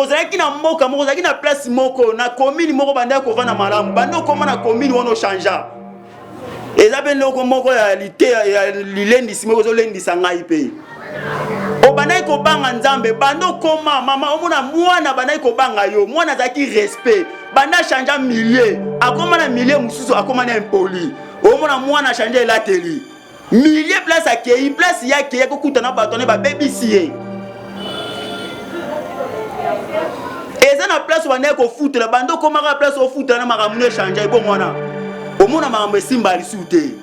ozalaki na mboka moko ozalaki na place moko na commune moko banda ko vana malamu bando koma na commune wono changea eza pe loko moko ya lite ya lilendi simoko zo lendi sangai pe obandaki ko banga nzambe bando koma mama omona mwana bandaki ko banga yo mwana zaki respect banda changea milieu akoma na milieu mususu akoma na impoli omona mwana changea elateli milieu place akei place yake ko kutana batone ba BBC eza na place bandaki ko futra bando koma ka place o futra na makamune changea bo mwana omona makambo esimba lisute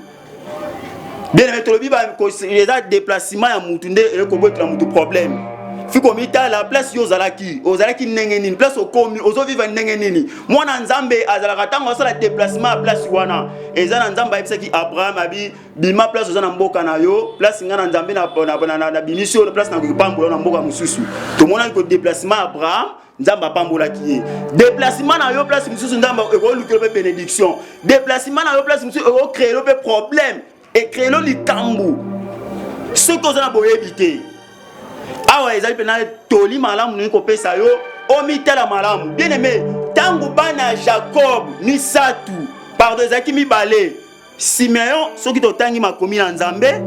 bien aimé tolobi ba ko eza déplacement ya mutu nde ekobotela mutu problème fiko mita la place yo ozalaki ndenge nini place okomi ozo vivre ndenge nini mwana nzambe azalaka tango asala déplacement à place wana eza na nzambe ayebisaki Abraham abi bima place oza na mboka na yo place ngana nzambe na bimisio place na kopambola na mboka mususu tomona ko déplacement Abraham nzamba pambolaki ye déplacement na yo place mususu nzamba ekoluka pe bénédiction déplacement na yo place mususu eko créer pe problème et créer lo likambu ce que za na boyebité awa ezali pe na toli malamu ni ko pesa yo omitela malamu bien aimé tangu bana Jacob ni satu pardon ezaki mibale Simeon soki totangi makomi na nzambe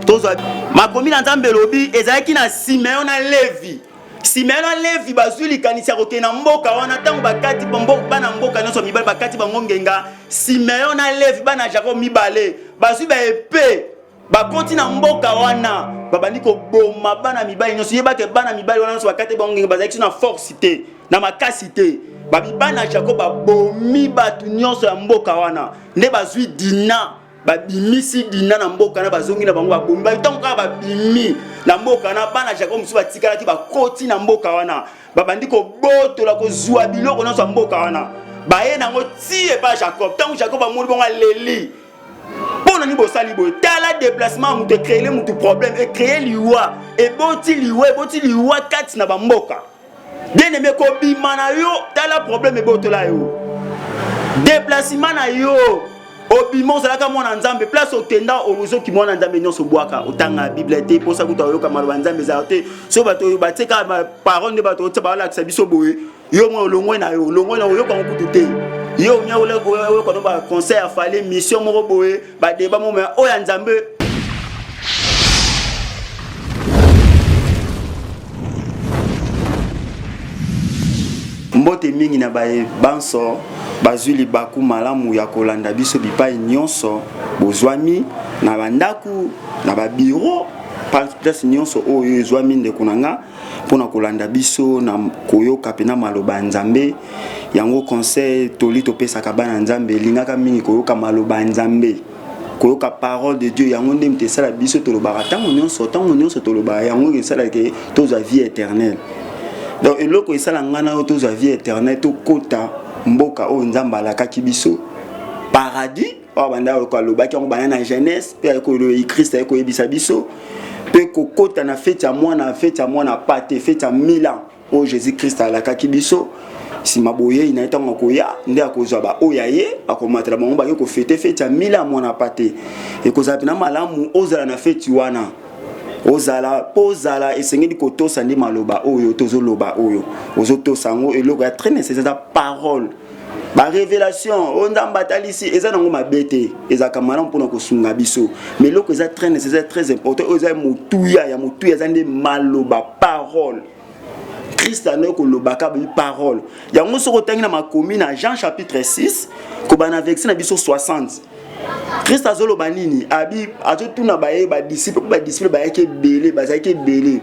tozwa makomi na nzambe lobi ezalaki na Simeon na Levi Simeon na Levi bazuli kanisa koke na mboka wana tangu bakati bombo bana mboka nyonso mibale bakati bango ngenga Simeon na Levi bana Jacob mibale bazui ba epée bakoti na mboka wana babandi ko boma bana mibale nyonso yeba ke bana mibale wana nyonso bakati bango ngenga bazaki na force te na makasi te babi bana Jacob babomi batu nyonso ya mboka wana nde bazui Dina babimisi Dina na mboka na bazongi na bango babombi batango ka babimi na mboka na bana Jacob musu batikalaki bakoti na mboka wana babandi ko botola ko zwa biloko na mboka wana baye nango tie ba Jacob tango Jacob amoni bonga leli pona ni bosali boy tala déplacement mutu créer mutu problème et créer liwa et boti liwa kati na bamboka bien aimé ko bima na yo tala problème e botola yo déplacement na yo obimo zalaka mwana nzambe place otenda ozo ki mwana nzambe nyonso bwaka otanga bible te posa kuta yoka maloba nzambe za te so bato bateka parole de bato tsa bala kisa biso boye yo mo longwe na yo yoka ngokutu te yo nya ole ko ko ba conseil a falé mission mo boye ba débat mo me oya nzambe mbote mingi na bae banso bazuli baku malamu ya kolanda biso bipai nyonso bozwami na bandaku na ba bureau place nyonso oyo ezwami ndeko nanga pona kolanda biso na koyoka pena maloba nzambe yango conseil toli topesaka bana nzambe lingaka mingi koyoka maloba nzambe koyoka parole de Dieu yango nde mtesala biso tolobaka tango nyonso tolobaka yango esala ke tozwa vie éternelle. Donc eloko esala ngana yo tozwa vie éternelle to kota mboka o nzamba alakaki biso paradis o banda ko alobaki yango bana na jeunesse pe ko le Christ ko yebisa biso pe ko kota na fête ya mwana pate fête ya Milan o Jésus Christ alakaki biso si maboye ina etango koya nde akozwa ba oya ye akomatela bango ba ko fête ya Milan mwana pate e ko zapina malamu ozala na fête wana ozala pozala esengeli kotosa ndi maloba oyo tozoloba oyo ozotosa ngo eloko ya très nécessaire la parole ba révélation ondamba talisi eza nango mabete ezaka malamu mpona kosunga biso mais eloko eza très nécessaire très important oza motuya eza ndi maloba parole Christ a ne kolobaka bi parole yango soko tangi na makomi na Jean chapitre 6 ko bana verset na biso 60 Christ azoloba nini abi azotuna ba disciples bayaki belé bazaki belé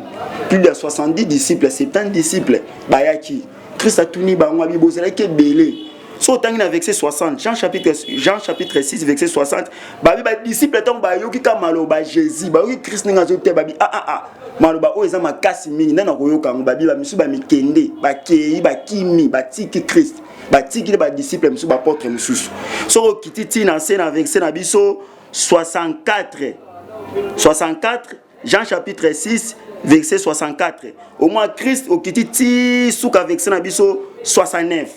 plus de 70 disciples 70 disciples bayaki Christ atuni bango abi bozalaki belé so tangi na verset 60 Jean chapitre 6 verset 60 babi ba disciples tant bayoki ka maloba Jésus bayoki Christ ninga zote babi maloba o eza makasi mingi nana koyoka ngo babi ba misu ba mikende bakei bakimi batiki Christ batiki ba disciples misu ba apôtre misu so kititi na scène verset na biso 64 Jean chapitre 6 verset 64 au moins Christ au kititi suka verset na biso 69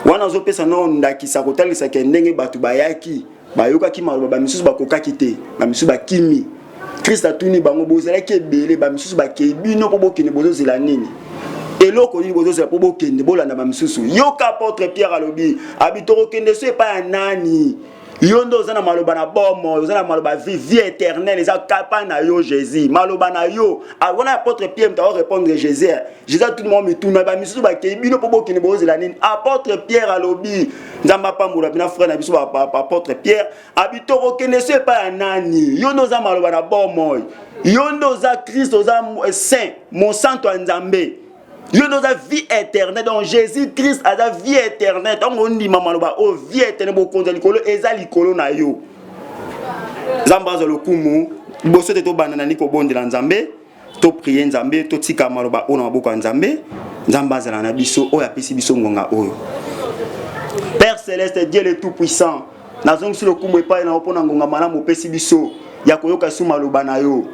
wana zo pesa no ndakisa kotalisa ke ndenge batu bayaki bayoka ki maloba ba misu bakokaki te ba misu bakimi Christ atuni bango bozalaki ebele ba misu bakebino po bokene bozozela nini eloko ni bozo za pobo kende bolanda ba misusu yoka apôtre Pierre alobi abitoro kende so pa ya nani yondo zana maloba na bomo zana maloba vie éternelle eza kapa na yo Jésus maloba na yo abona apôtre Pierre mta répondre Jésus tout le monde mituna ba misusu ba kebino pobo kende bozo la nini apôtre Pierre alobi nzamba pambola bina frère na biso ba apôtre Pierre abitoro kende so pa ya nani yondo zana maloba na bomo yondo za Christ za saint mon santo nzambe yondo za vie éternelle donc Jésus Christ a la vie éternelle donc on dit maman ba o vie éternelle bo konza likolo eza likolo na yo zamba za lokumu boso te to banana ni ko bondela nzambe to prier nzambe to tika maloba ona maboko nzambe nzamba za na biso o ya pesi biso ngonga oyo Père céleste Dieu le tout puissant nazongi sur lokumu epai na opona ngonga malamu pesi biso ya koyoka su maloba na yo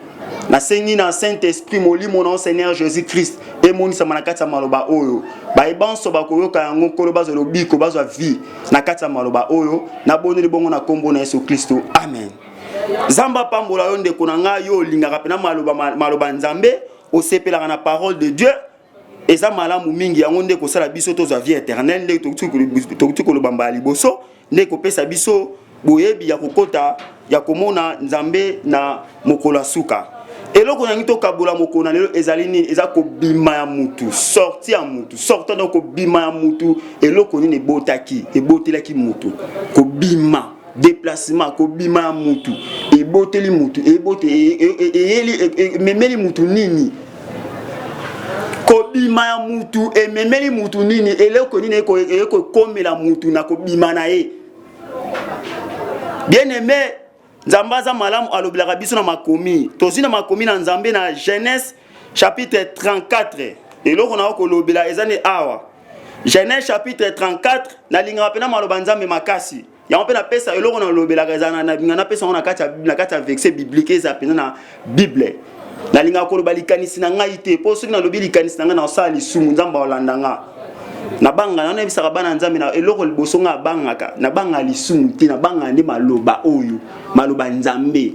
na sengi na Saint-Esprit moli mon Seigneur Jésus-Christ et mon sama na kati maloba oyo ba ibanso ba koyoka yango koloba zo lobiko bazwa vie na kati maloba oyo na boneli bongo na kombo na Yesu Kristo amen zamba pambola yo ndeko na nga yo lingaka pena maloba nzambe osepelaka na parole de Dieu eza malamu mingi yango ndeko sala biso tozwa vie éternelle ndeko tokuti koloba mbali boso ndeko pesa biso boyebi ya kokota ya komona nzambe na mokolo suka eloko na ngito kabula mokolo na lelo ezali nini eza ko bima ya mutu sorti ya mutu sortant donc ko bima ya mutu eloko nini ebotaki ebotelaki mutu ko bima déplacement ko bima ya mutu eboteli mutu ebote memeli mutu nini ko bima ya mutu memeli mutu nini eloko nini eko komela mutu na ko bima na ye bien aimé Nzambaza malamu alobelaka biso na makomi tozina makomi na nzambe na Genèse chapitre 34 eloko na kolobela ezane awa Genèse chapitre 34 na linga pena maloba nzambe makasi ya pena pesa eloko na lobelaka ezana na binga na pesa na kati ya verset biblique eza pena na Bible na linga koloba likanisi na ngai te po soki na lobi likanisi na ngai na osala lisumu nzamba olandanga na banga na bisaka bana nzambe na eloko liboso nga bangaka na banga lisumu te na banga ndi maloba oyo maloba nzambe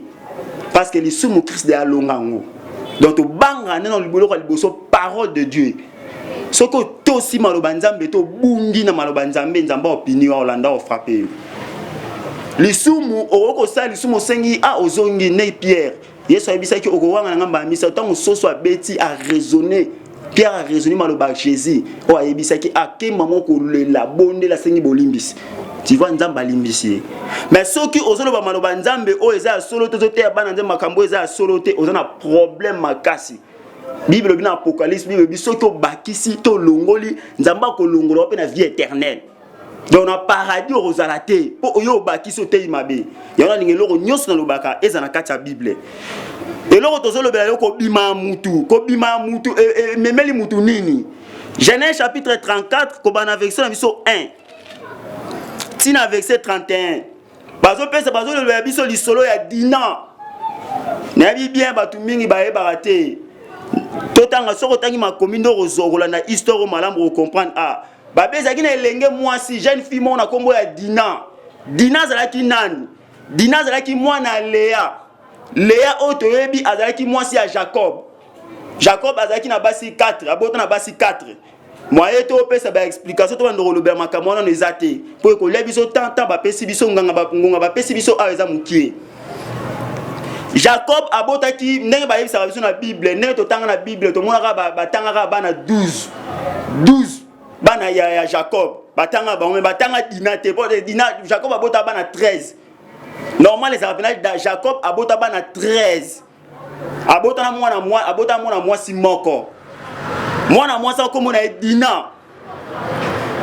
parce que lisumu Christ de alongango donc to banga na liboloko liboso parole de Dieu soko to si maloba nzambe to bungi na maloba nzambe nzamba opinion olanda o frapper lisumu oko sa lisumu sengi a ozongi ne Pierre Yesu abisaki okowanga ngamba misa tango soso abeti a raisonner Pierre a raisonné maloba Jésus o ayebisaki akema moko la bonde la sengi bolimbisi tu vois nzamba limbisi mais soki ozoloba maloba nzambe o eza solo to te bana nzamba makambo eza solo te ozana problème makasi Bible bina Apocalypse Bible biso to bakisi to longoli nzamba ko longola pe na vie éternelle donc na paradis ozala te po oyo bakisi te imabe yana lingelo nyonso na lobaka eza na kati ya Bible eloko tozolobela yo ko bima mutu memeli mutu nini Genèse chapitre 34 ko bana verset na biso 1 tina verset 31 bazolobela biso lisolo ya dina na bien batu mingi bayebaka te totanga soko tangi makomi ndo rozolanda histoire malamu ko comprendre babezaki na elenge mwasi jeune fille mona kombo ya Dina zalaki nani Dina zalaki mwana Léa otoyebi azalaki mwasi ya Jacob azalaki na basi 4 abota na basi 4 moye to pesa ba explication to bandoko lobela makambo na ezate po ko lebi so tant ba pesi biso ngonga ba pesi biso eza mukie Jacob abotaki ndenge ba yebisa biso na Bible ndenge to tanga na Bible to mona ba tanga bana 12 bana ya Jacob batanga Dina te po Dina Jacob abota bana 13 normal les appelages de Jacob abota bana 13 abota na mwana mwasi moko mwana mwasi akomona Dina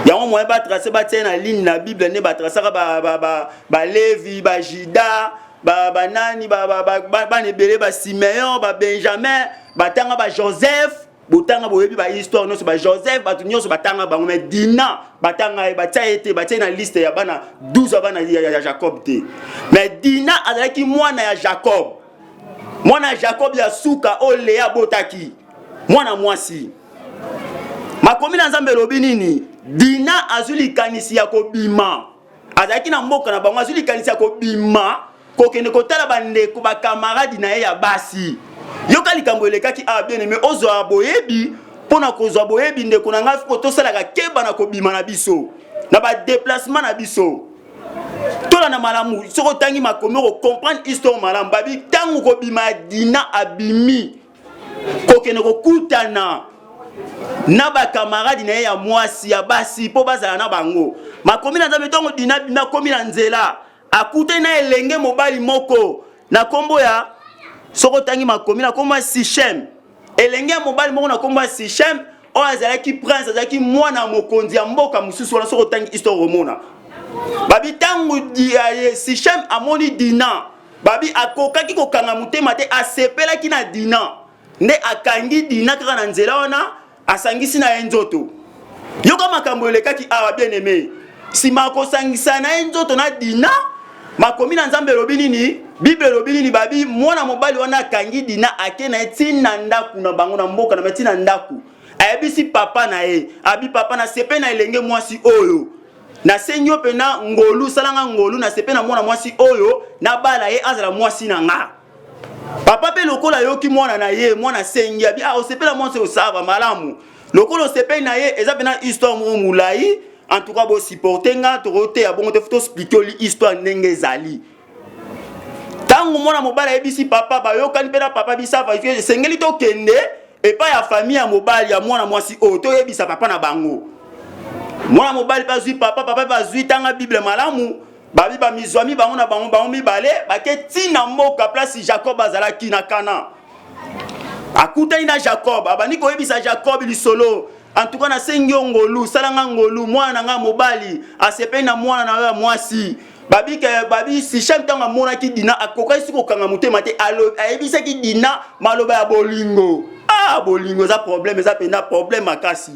yango moye ba tracer ba tena ligne na Bible ne ba tracer ba Lévi ba Juda ba nani ba nebele ba Simeon ba Benjamin batanga ba Joseph botanga boyebi ba histoire no so ba Joseph batu nyonso batanga bango mais Dina batanga batia na liste ya bana 12 bana ya Jacob te mais Dina azalaki mwana ya Jacob ya suka o Léa botaki mwana mwasi makomi na nzambe lobi nini Dina azuli kanisi ya kobima azalaki na mboka na bango azuli kanisi ya kobima kokende kotala bandeko ba camarade na ye ya basi yoka likambo elekaki bien aimé ozo aboyebi pona kozwa boyebi ndeko na ngai fiko tosalaka keba na kobima na biso na ba déplacement na biso tola na malamu soko tangi makomi ko comprendre histoire malamu babi tangu kobima dina abimi kokene kokutana na ba camarade na ya mwasi ya basi po bazala na bango makomi na nzambe tongo dina bima komi na nzela akute na elenge mobali moko na kombo ya soko tangi makomi na kombo ya Sichem elenge mobali moko na kombo ya Sichem o azalaki prince azalaki mwana mokonzi ya mboka mususu wana soko tangi histoire romona babi tangu Sichem amoni dina babi akokaki kokanga mutema te asepelaki na dina nde akangi dina kaka na nzela wana asangisi na enzoto yoka makambo elekaki awa bien aimé sima kosangisa na enzoto na dina makomi na nzambe lobi nini bible lobi nini babi mwana mobali wana akangi dina ake na etina ndaku na bango na mboka na metina ndaku ayebisi papa na ye abi papa na sepe na elenge mwasi oyo na senyo pena ngolu salanga ngolu na sepe na mwana mwasi oyo na bala ye azala mwasi na nga papa pe lokola yoki mwana na ye mwana sengi abi o sepe na mwasi osava malamu lokola sepe na ye eza pena histoire mo mulai en tout cas bo supporter nga to rote ya bongo te futo expliquer li histoire ndenge ezali tangu mwana mobala yebisi papa ba yokani pena papa bisava sengeli to kende et pas ya famille ya mobali ya mwana mwasi o to yebisa papa na bango mwana mobali pa zui papa ba zui tanga bible malamu babi ba mizwami bango na bango mibale bake tina mboka place Jacob azalaki na Kana akuta ina Jacob abani ko yebisa Jacob lisolo en tout cas na sengyo ngolu salanga ngolu mwana nga mobali asepe na mwana na mwasi babi Sichem tanga mona ki dina akoka isi kokanga mutema te ayebisa ki dina maloba ya bolingo bolingo za problème za pena problème makasi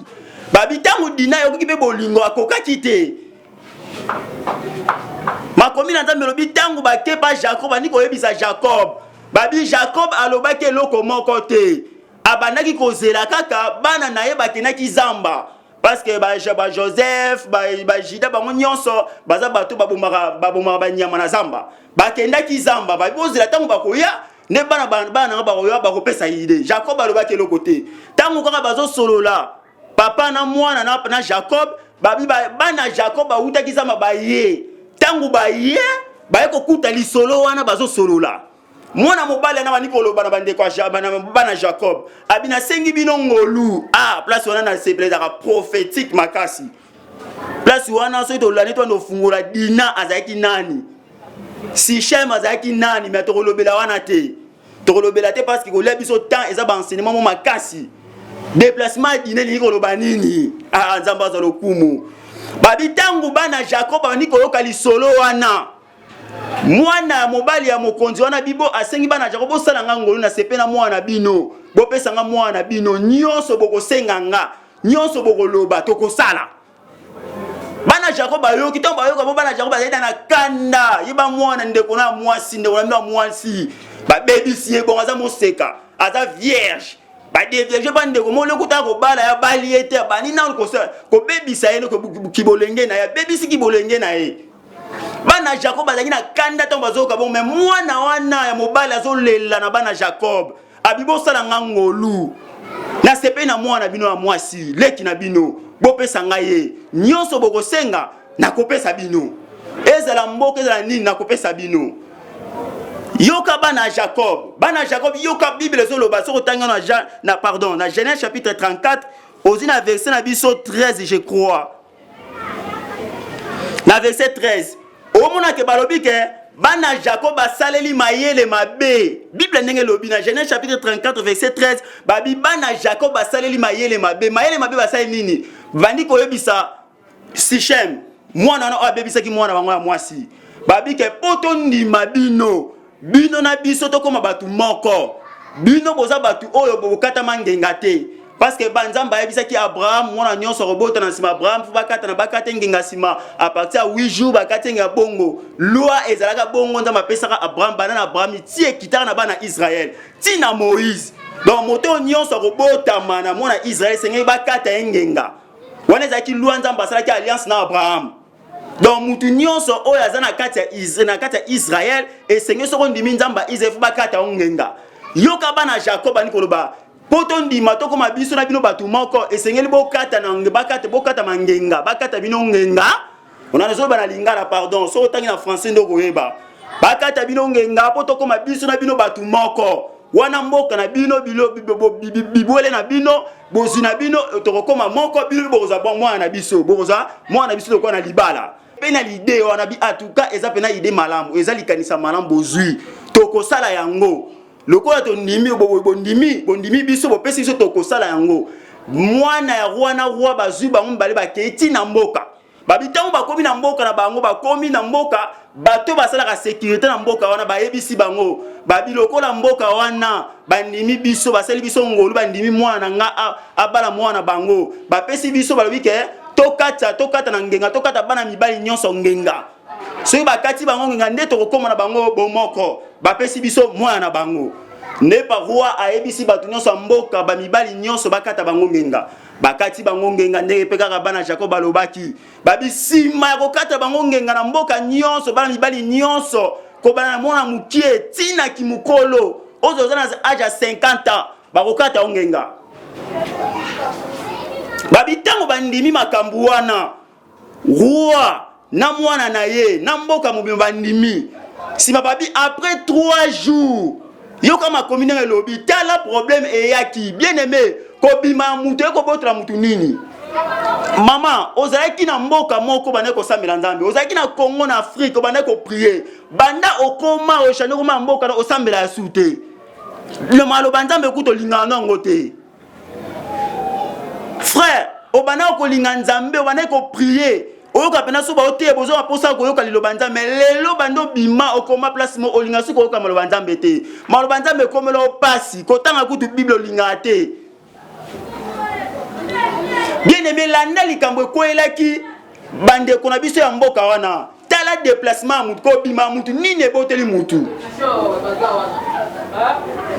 babi tangu dina yoki be bolingo akoka kite makomi na nzambe lobi tangu bakepa Jacob ani koyebisa Jacob babi Jacob alobaki eloko moko te abandaki kozela kaka bana na ye bakenaki zamba parce que ba Joseph ba Juda bango nyonso baza bato babomaka banyama na zamba bakendaki zamba babozela tangu bakoya ne bana bakoya bakopesa ide Jacob alobaki eloko te tangu kaka bazo solola papa na mwana na Jacob babi bana Jacob bautaki zamba baye tangu baye baye kokuta lisolo wana bazo solola mwana mobali na baniko loba na bande kwa bana Jacob abina sengi bino ngolu place wana na sepleza ka prophétique makasi place wana so to lani to no fungula dina azaki nani Sichem azaki nani mais to kolobela wana te to kolobela te parce que ko lebiso temps eza ba enseignement mo makasi déplacement dîner ni koloba nini nzamba za lokumu babi tangu bana Jacob baniko yoka lisolo wana mwana mobali ya mokonzi wana bibo asengi bana Jacob osalanga ngolu na sepe na mwana bino bopesa nga mwana bino nyonso bokosenga nga nyonso bokoloba tokosala bana Jacob bayoki to bayoka bo bana Jacob azenda na kanda yiba mwana ndeko na mwasi ndeko na mwasi ba baby sie bon aza moseka aza vierge ba devierge ba ndeko mo lokuta ko bala ya bali ete bani na ko baby sa yeno ko kibolenge na ya baby si kibolenge na ye bana Jacob azaki na kanda to bazoka bon mais mwana wana ya mobali azolela na bana Jacob abibo sala ngangolu na sepe na mwana bino ya mwasi leki na bino bopesa ngaye nyonso bokosenga na kopesa bino ezala mboka ezala nini na kopesa bino yoka bana Jacob yoka Bible zoloba soko tanga na Genèse chapitre 34 ozina verset na biso 13 je crois na verset 13 omona ke balobi ke bana Jacob asaleli mayele mabe Bible ndenge lobi na Genèse chapitre 34 verset 13 babi bana Jacob asaleli mayele mabe basali nini bandi koyebisa Sichem mwana na abebisa ki mwana bango ya mwasi babi ke poto ndima bino na biso to koma batu moko bino boza batu oyo bokata mangenga te parce que banzamba yebisa ki Abraham mwana nyonso robota na sima Abraham fu bakata na bakata ngenga sima à partir ya 8 jours bakata ngenga bongo loi ezalaka bongo nzamba pesaka Abraham banana Abraham tie kitana na bana Israël ti na Moïse donc moto nyonso robota mana mwana Israël sengi bakata ngenga wana ezaki loi nzamba salaki alliance na Abraham donc mutu nyonso oyo azana kati ya Israël et sengi soko ndimi nzamba Israël fu bakata ngenga yoka bana Jacob ani koloba poto ndima to koma biso na bino batu moko esengeli bokata na bokata mangenga bakata bino ngenga on a besoin bana lingala pardon so tangi na français ndo koyeba bakata bino ngenga poto koma biso na bino batu moko wana mboka na bino bibwele na bino bozi na bino tokokoma moko bino boza bon mwana na biso boza mwana na biso ko na libala pena l'idée wana bi atuka eza pena idée malamu eza likanisa malamu bozui tokosala yango lokola to ndimi bondimi biso bopesi biso tokosala yango mwana ya roi na roi bazui bango mbale baketi na mboka babitango bakomi na mboka na bango bakomi na mboka bato basalaka sécurité na mboka wana bayebisi bango babilokola mboka wana bandimi biso basali biso ngolu bandimi mwana nga abala mwana bango bapesi biso balobi ke tokata na ngenga tokata bana mibali nyonso ngenga soki bakati bango ngenga nde tokokoma na bango bomoko bapesi biso mwana bango nde paroi ayebisi bato nyonso mboka bamibali nyonso bakata bango ngenga bakati bango ngenga ndenge pe kaka bana Jacob balobaki babisima ya kokata bango ngenga na mboka nyonso bana mibali nyonso ko bana mona mukie tina kimukolo ozo na âge ya 50 ans bakokata ngenga babitango bandimi makambu wana roi na mwana na ye na mboka mobimba bandimi sima babi après 3 jours yo kama commune elobi tala problème eyaki bien aimé kobima mutu ekobotra mutu nini mama ozalaki na mboka moko bana ko sambela nzambe ozalaki na Congo na Afrique bana ko prier banda okoma oshane koma mboka na osambela ya sute le malo banzambe kuto lingana ngote frère obana ko linga nzambe obana ko prier oyoka pena so ba ote bozo aposa ko yoka liloba nzambe lelo bando bima okoma place mo olinga so ko yoka maloba nzambe te maloba nzambe komelo pasi kotanga kutu bible olinga te bien aimé landa likambo koelaki bande kona biso ya mboka wana tala déplacement mutu ko bima mutu nini eboteli mutu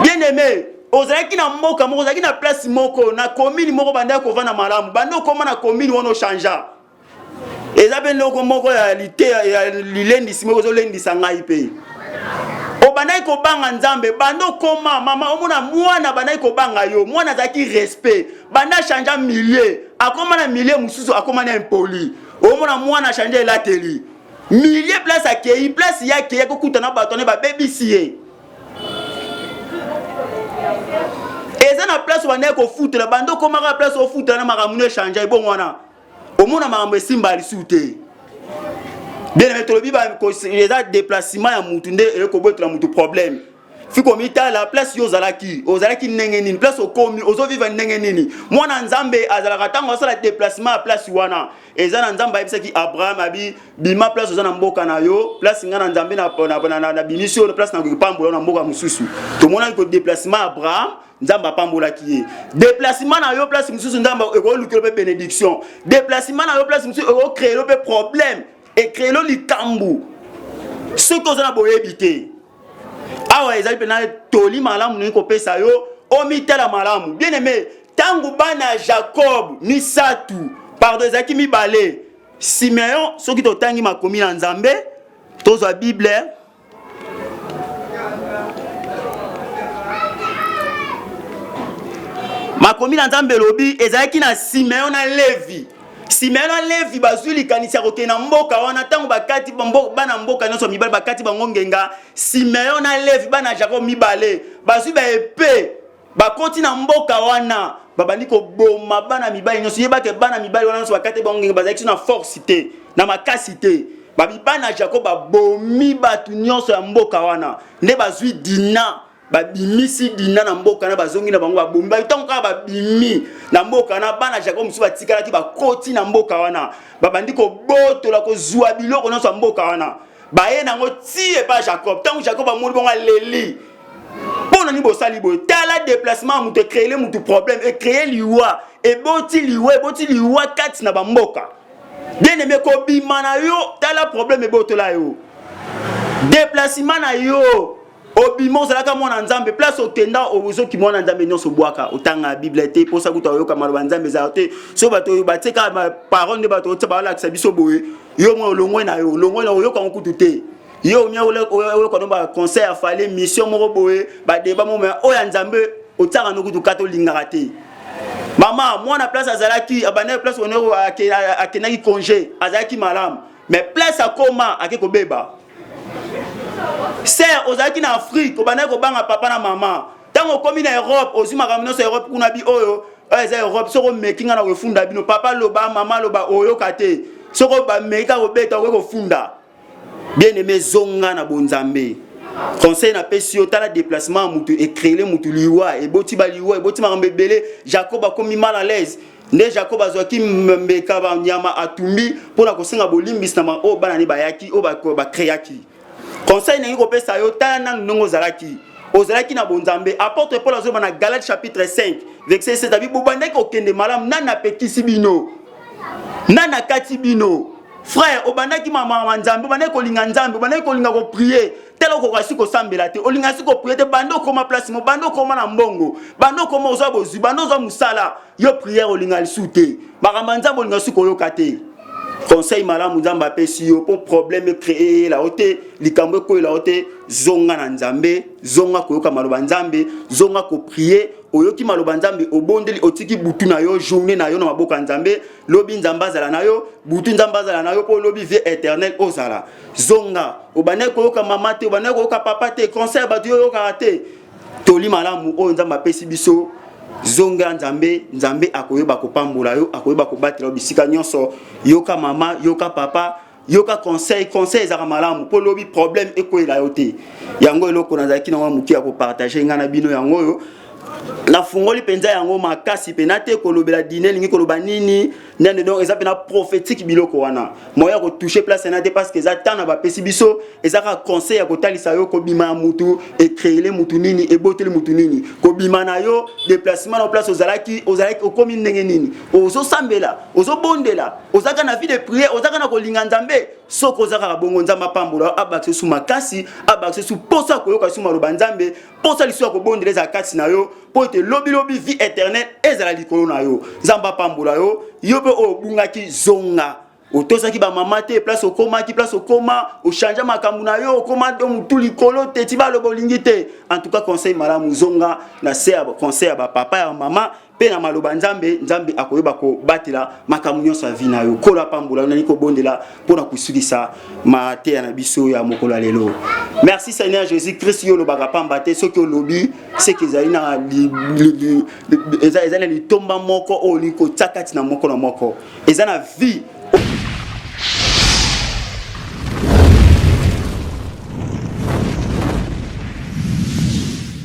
bien aimé ozalaki na mboka moko ozalaki na place moko na commune moko banda ko vana malamu bando koma na commune wono changea ezabe loko moko ya lite ya lilendi simoko zo lendi sangai pe obandai ko banga nzambe bando koma mama omona mwana bandai ko banga yo mwana zaki respect banda changer milieu akoma na milieu mususu akoma na impoli omona mwana changer lateli milieu place akei place yake yako kutana bato ne ba BBC eza na place bandai ko foutre bando koma ka place o foutre na makamune changer bon wana omona makambo esimba lisuute bien aimé tolobi ba eza déplacement ya mutu nde ekobotela mutu problème fiko mita la place yo ozalaki ndenge nini place okomi ozo vivre ndenge nini mwana nzambe azalaka tango asala déplacement ya place wana eza na nzambe ayebisaki Abraham abi bima place oza na mboka na yo place nga na nzambe na bimisio na place na kopambola na mboka mosusu tomona ko déplacement Abraham nzamba apambolaki ye déplacement na yo place mosusu nzamba ekolukela pe bénédiction déplacement na yo place mosusu ekocréer pe problème et créer likambu ce que oza na boyebi te awa ezali pena toli malamu nini kopesa yo omitala malamu bien aimé tangu bana Jacob misatu pardon ezaki mibale Simeon soki totangi makomi na nzambe tozwa Bible makomi na nzambe lobi ezalaki na Simeon na Levi Simeon na Levi bazuli kanisa kokena mboka wana tango bakati bana mboka nyonso mibale bakati bango ngenga Simeon na Levi bana Jacob mibale bazui ba epée bakoti na mboka wana babandi ko boma bana mibale nyonso yebake bana mibale wana nyonso bakati bango ngenga bazaki na force te na makasi te babi bana Jacob babomi batu nyonso ya mboka wana nde bazui Dina babimisi Dina na mboka na bazongi na bango babomba itango ka babimi na mboka na bana Jacob musu batikalaki bakoti na mboka wana babandi ko botola ko zwa biloko nyonso ya mboka wana baye nango tie pa Jacob tango Jacob amoni bonga leli pona ni bosali boy tala déplacement mutu créer mutu problème et créer liwa et boti liwa kati na bamboka bien aimé ko bima na yo tala problème et botola yo déplacement na yo obimo zalaka mwana nzambe place otenda obuzoki mwana nzambe nyonso bwaka otanga Bible te posa kuta yoka maloba nzambe za te so bato bateka parole de bato tsaba la kisabiso boye yo mo longwe na yo yoka nkutu te yo nya ole ko no ba conseil afale mission mo boye ba débat mo oya nzambe otaka nokutu kato lingaraté maman moi na place azalaki abane place onero akenaki congé azalaki malam mais place akoma akeko beba sœur ozalaki na Afrique obane ko banga papa na maman tango komi na Europe ozima kamino sa Europe kuna bi oyo eza Europe soko mekinga na kofunda bino papa loba maman loba oyo kate soko ba meka ko beta ko funda bien aimé zonga na bonzambe conseil na pesio tala déplacement mutu écréler mutu liwa et boti ba liwa et boti marambe belé Jacob a commis mal à l'aise nde Jacob azwaki mbeka ba nyama atumbi pona ko senga bolimbis na o banani bayaki o ba créaki conseil na ko pesa yo tala na nongo zalaki ozalaki na bonzambe apôtre Paul azoba na Galates chapitre 5 verset 7 abi bobandaki okende malam nana pekisi bino nana kati bino frère obandaki mama nzambe obandaki kolinga nzambe obandaki kolinga ko prier telo ko kasi ko sambela te olinga si ko prier te bando koma place mo bando koma na mbongo bando koma oza bozu bando oza musala yo prière olinga lisute makamba nzambe olinga si ko yoka te conseil malamu nzamba pesi yo pour problème créer la hauteur likambo ko la hauteur zonga na nzambe zonga ko yoka maloba nzambe zonga ko prier oyoki maloba nzambe obondeli otiki butu na yo journée na yo na maboka nzambe lobi nzamba zala na yo butu nzamba zala na yo po lobi vie éternelle ozala zonga obane ko yoka mama te obane ko yoka papa te conseil ba yo yoka te toli malamu o nzamba pesi biso zonga nzambe akoyeba kopambola yo akoyeba kobatela bisika nyonso yoka mama yoka papa yoka conseil ezaka malamu po lobi problème ekoyela yo te yango eloko nazalaki na muki ya kopartager ngana bino yango yo na fungoli penza yango makasi penate kolobela dîner lingi koloba nini nene donc eza pena prophétique biloko wana moya ko toucher place na te parce que za tana ba pesi biso ezaka conseil ya kotalisa yo ko bima mutu et créer les mutu nini et boteli mutu nini ko bima na yo déplacement na place ozalaki okomi ndenge nini ozo sambela ozo bondela ozaka na vie de prière ozaka na kolinga nzambe soko ozaka bongo nzamba pambola abakse su makasi abakse su posa ko yoka su maloba nzambe posa liso ko bondeleza kati na yo po te lobi vie éternelle ezala likolo na yo nzamba pambola yo yo pe o bungaki zonga otosaki ba mama te place okoma o changer makambu na yo okoma do mutu likolo te ti ba lobolingi te en tout cas conseil malamu zonga na serbe conseil ba papa ya mama pe na maloba nzambe akoyeba ko batela makambu nyonso ya vie na yo kola pambola nani ko bondela pona kusukisa mate ya na biso ya mokolo lelo. Merci Seigneur Jésus Christ yo lobaka pamba te soki olobi c'est que ezali na ezali tomba moko o liko tsakati na moko na moko ezana vie